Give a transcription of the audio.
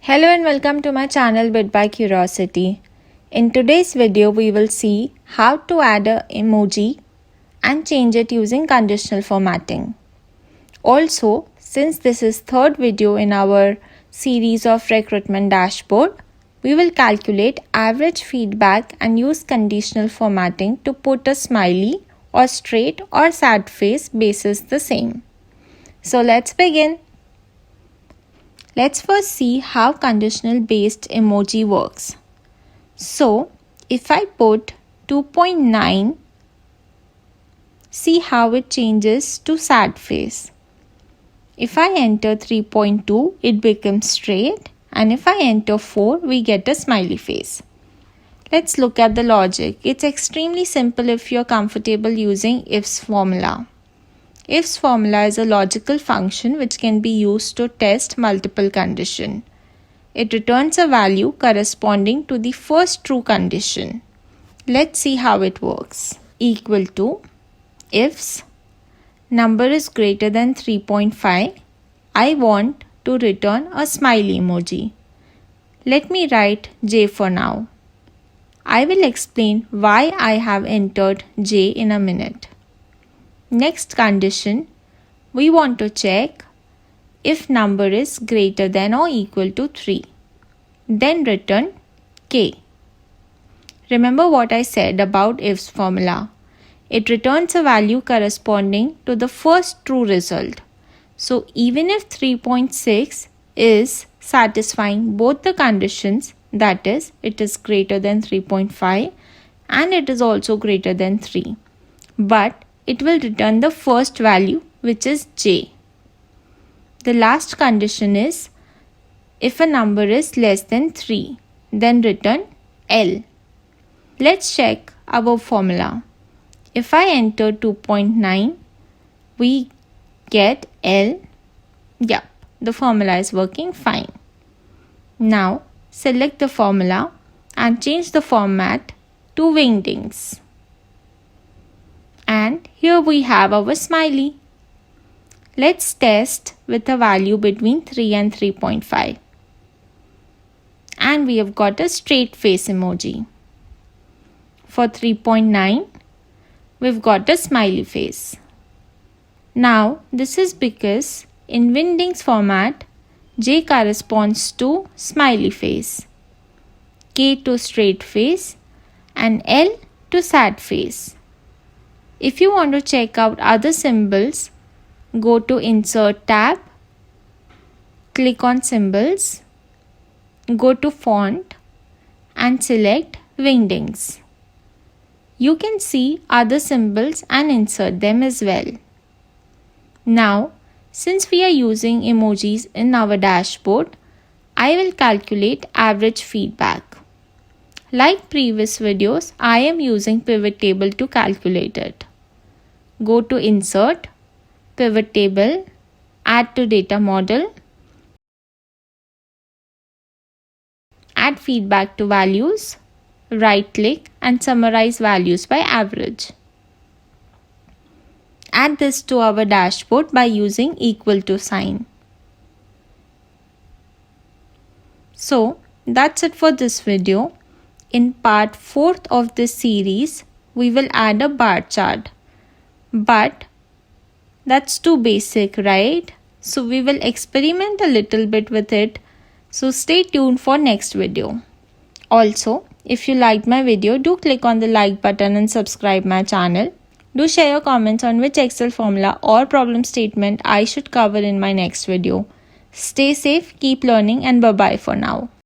Hello and welcome to my channel Bit by Curiosity. In today's video we will see how to add an emoji and change it using conditional formatting. Also, since this is third video in our series of recruitment dashboard, we will calculate average feedback and use conditional formatting to put a smiley or straight or sad face basis the same. So let's begin. Let's first see how conditional based emoji works. So if I put 2.9, see how it changes to sad face. If I enter 3.2, it becomes straight, and if I enter 4, we get a smiley face. Let's look at the logic. It's extremely simple if you're comfortable using ifs formula. Ifs formula is a logical function which can be used to test multiple conditions. It returns a value corresponding to the first true condition. Let's see how it works. Equal to ifs number is greater than 3.5. I want to return a smiley emoji. Let me write J for now. I will explain why I have entered J in a minute. Next condition, we want to check if number is greater than or equal to 3. Then return K. Remember what I said about ifs formula. It returns a value corresponding to the first true result. So even if 3.6 is satisfying both the conditions, that is, it is greater than 3.5 and it is also greater than 3. But it will return the first value, which is J. The last condition is if a number is less than 3, then return L. Let's check our formula. If I enter 2.9, we get L. Yep, the formula is working fine. Now, select the formula and change the format to wingdings. And here we have our smiley. Let's test with a value between 3 and 3.5. And we have got a straight face emoji. For 3.9, we've got a smiley face. Now, this is because in wingdings format, J corresponds to smiley face, K to straight face, and L to sad face. If you want to check out other symbols, go to Insert tab, click on Symbols, go to Font and select Wingdings. You can see other symbols and insert them as well. Now, since we are using emojis in our dashboard, I will calculate average feedback. Like previous videos, I am using pivot table to calculate it. Go to Insert, Pivot Table, Add to Data Model, Add Feedback to Values, right-click and summarize values by average. Add this to our dashboard by using equal to sign. So, that's it for this video. In part 4th of this series, we will add a bar chart. But that's too basic, right? So we will experiment a little bit with it. So stay tuned for next video. Also, if you liked my video, do click on the like button and subscribe my channel. Do share your comments on which Excel formula or problem statement I should cover in my next video. Stay safe, keep learning, and bye-bye for now.